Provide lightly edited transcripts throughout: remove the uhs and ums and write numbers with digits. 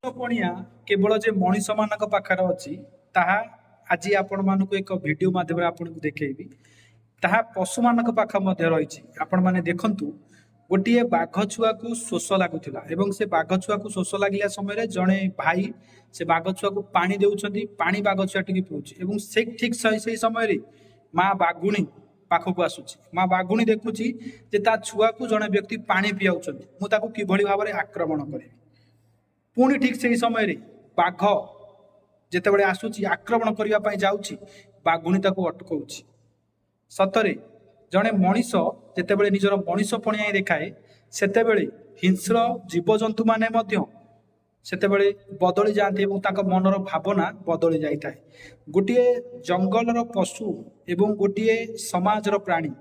ପଣିଆ କେବଳ ଯେ ମଣିଷ ମାନଙ୍କ ପାଖରେ ଅଛି ତାହା ଆଜି ଆପଣ ମାନଙ୍କୁ ଏକ ଭିଡିଓ ମାଧ୍ୟମରେ ଆପଣଙ୍କୁ ଦେଖେଇବି। ତାହା ପଶୁମାନଙ୍କ ପାଖ ମଧ୍ୟ ରହିଛି। ଆପଣମାନେ ଦେଖନ୍ତୁ, ଗୋଟିଏ ବାଘ ଛୁଆକୁ ଶୋଷ ଲାଗୁଥିଲା ଏବଂ ସେ ବାଘ ଛୁଆକୁ ଶୋଷ ଲାଗିଲା ସମୟରେ ଜଣେ ଭାଇ ସେ ବାଘ ଛୁଆକୁ ପାଣି ଦେଉଛନ୍ତି। ପାଣି ବାଘ ଛୁଆ ଟିକେ ପିଉଛି ଏବଂ ସେ ଠିକ ସେଇ ସମୟରେ ମା ବାଘୁଣୀ ପାଖକୁ ଆସୁଛି। ମା ବାଘୁଣୀ ଦେଖୁଛି ଯେ ତା ଛୁଆକୁ ଜଣେ ବ୍ୟକ୍ତି ପାଣି ପିଆଉଛନ୍ତି, ମୁଁ ତାକୁ କିଭଳି ଭାବରେ ଆକ୍ରମଣ କରିବି। ପୁଣି ଠିକ ସେହି ସମୟରେ ବାଘ ଯେତେବେଳେ ଆସୁଛି ଆକ୍ରମଣ କରିବା ପାଇଁ ଯାଉଛି, ବାଘୁଣୀ ତାକୁ ଅଟକାଉଛି। ସତରେ ଜଣେ ମଣିଷ ଯେତେବେଳେ ନିଜର ମଣିଷ ପଣିଆଇ ଦେଖାଏ, ସେତେବେଳେ ହିଂସ୍ର ଜୀବଜନ୍ତୁ ମାନେ ମଧ୍ୟ ସେତେବେଳେ ବଦଳି ଯାଆନ୍ତି ଏବଂ ତାଙ୍କ ମନର ଭାବନା ବଦଳି ଯାଇଥାଏ। ଗୋଟିଏ ଜଙ୍ଗଲର ପଶୁ ଏବଂ ଗୋଟିଏ ସମାଜର ପ୍ରାଣୀ,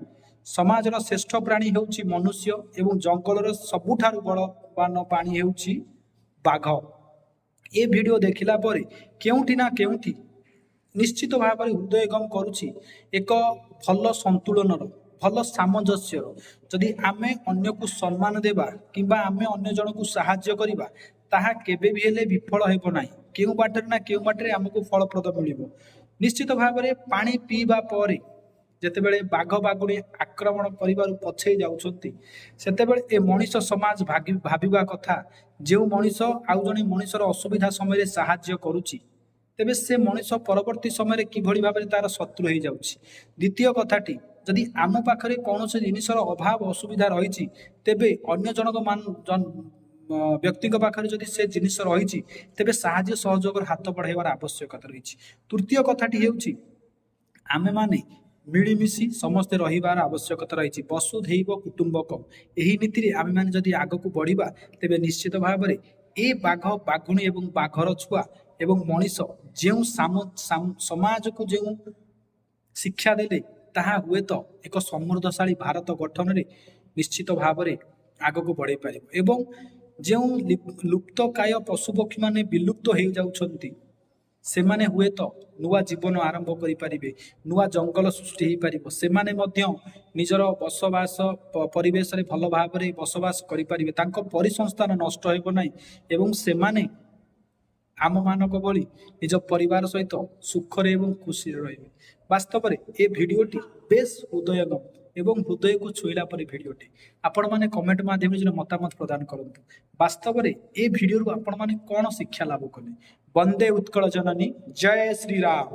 ସମାଜର ଶ୍ରେଷ୍ଠ ପ୍ରାଣୀ ହେଉଛି ମନୁଷ୍ୟ ଏବଂ ଜଙ୍ଗଲର ସବୁଠାରୁ ବଳବାନ ପ୍ରାଣୀ ହେଉଛି ବାଘ। ଏ ଭିଡିଓ ଦେଖିଲା ପରେ କେଉଁଠି ନା କେଉଁଠି ନିଶ୍ଚିତ ଭାବରେ ହୃଦୟଙ୍ଗମ କରୁଛି ଏକ ଭଲ ସନ୍ତୁଳନର, ଭଲ ସାମଞ୍ଜସ୍ୟର। ଯଦି ଆମେ ଅନ୍ୟକୁ ସମ୍ମାନ ଦେବା କିମ୍ବା ଆମେ ଅନ୍ୟ ଜଣକୁ ସାହାଯ୍ୟ କରିବା, ତାହା କେବେ ବି ହେଲେ ବିଫଳ ହେବ ନାହିଁ। କେଉଁ ବାଟରେ ନା କେଉଁ ବାଟରେ ଆମକୁ ଫଳପ୍ରଦ ମିଳିବ। ନିଶ୍ଚିତ ଭାବରେ ପାଣି ପିଇବା ପରେ ଯେତେବେଳେ ବାଘ ବାଘୁଣୀ ଆକ୍ରମଣ କରିବାରୁ ପଛେଇ ଯାଉଛନ୍ତି, ସେତେବେଳେ ଏ ମଣିଷ ସମାଜ ଭାବିବା କଥା, ଯେଉଁ ମଣିଷ ଆଉ ଜଣେ ମଣିଷର ଅସୁବିଧା ସମୟରେ ସାହାଯ୍ୟ କରୁଛି, ତେବେ ସେ ମଣିଷ ପରବର୍ତ୍ତୀ ସମୟରେ କିଭଳି ଭାବରେ ତାର ଶତ୍ରୁ ହେଇଯାଉଛି। ଦ୍ୱିତୀୟ କଥାଟି, ଯଦି ଆମ ପାଖରେ କୌଣସି ଜିନିଷର ଅଭାବ ଅସୁବିଧା ରହିଛି, ତେବେ ଅନ୍ୟ ଜଣକ ବ୍ୟକ୍ତିଙ୍କ ପାଖରେ ଯଦି ସେ ଜିନିଷ ରହିଛି, ତେବେ ସାହାଯ୍ୟ ସହଯୋଗର ହାତ ବଢାଇବାର ଆବଶ୍ୟକତା ରହିଛି। ତୃତୀୟ କଥାଟି ହେଉଛି, ଆମେମାନେ ମିଳିମିଶି ସମସ୍ତେ ରହିବାର ଆବଶ୍ୟକତା ରହିଛି। ବସୁଧୈବ କୁଟୁମ୍ବକମ୍, ଏହି ନୀତିରେ ଆମେମାନେ ଯଦି ଆଗକୁ ବଢିବା, ତେବେ ନିଶ୍ଚିତ ଭାବରେ ଏ ବାଘ ବାଘୁଣୀ ଏବଂ ବାଘର ଛୁଆ ଏବଂ ମଣିଷ ଯେଉଁ ସମାଜକୁ ଯେଉଁ ଶିକ୍ଷା ଦେଲେ, ତାହା ହୁଏତ ଏକ ସମୃଦ୍ଧଶାଳୀ ଭାରତ ଗଠନରେ ନିଶ୍ଚିତ ଭାବରେ ଆଗକୁ ବଢେଇ ପାରିବ। ଏବଂ ଯେଉଁ ଲୁପ୍ତକାୟ ପଶୁପକ୍ଷୀ ମାନେ ବିଲୁପ୍ତ ହେଇଯାଉଛନ୍ତି, ସେମାନେ ହୁଏତ ନୂଆ ଜୀବନ ଆରମ୍ଭ କରିପାରିବେ, ନୂଆ ଜଙ୍ଗଲ ସୃଷ୍ଟି ହେଇପାରିବ। ସେମାନେ ମଧ୍ୟ ନିଜର ବସବାସ ପରିବେଶରେ ଭଲ ଭାବରେ ବସବାସ କରିପାରିବେ, ତାଙ୍କ ପରିସଂସ୍ଥାନ ନଷ୍ଟ ହେବ ନାହିଁ ଏବଂ ସେମାନେ ଆମମାନଙ୍କ ଭଳି ନିଜ ପରିବାର ସହିତ ସୁଖରେ ଏବଂ ଖୁସିରେ ରହିବେ। ବାସ୍ତବରେ ଏ ଭିଡିଓଟି ବେଶ ହୃଦୟଙ୍ଗମ ଏବଂ ହୃଦୟକୁ ଛୁଇଁଲା ପରି ଭିଡିଓଟି। ଆପଣମାନେ କମେଣ୍ଟ ମାଧ୍ୟମରେ ନିଜର ମତାମତ ପ୍ରଦାନ କରନ୍ତୁ। ବାସ୍ତବରେ ଏ ଭିଡିଓରୁ ଆପଣମାନେ କଣ ଶିକ୍ଷା ଲାଭ କଲେ? ବନ୍ଦେ ଉତ୍କଳ ଜନନୀ, ଜୟ ଶ୍ରୀରାମ।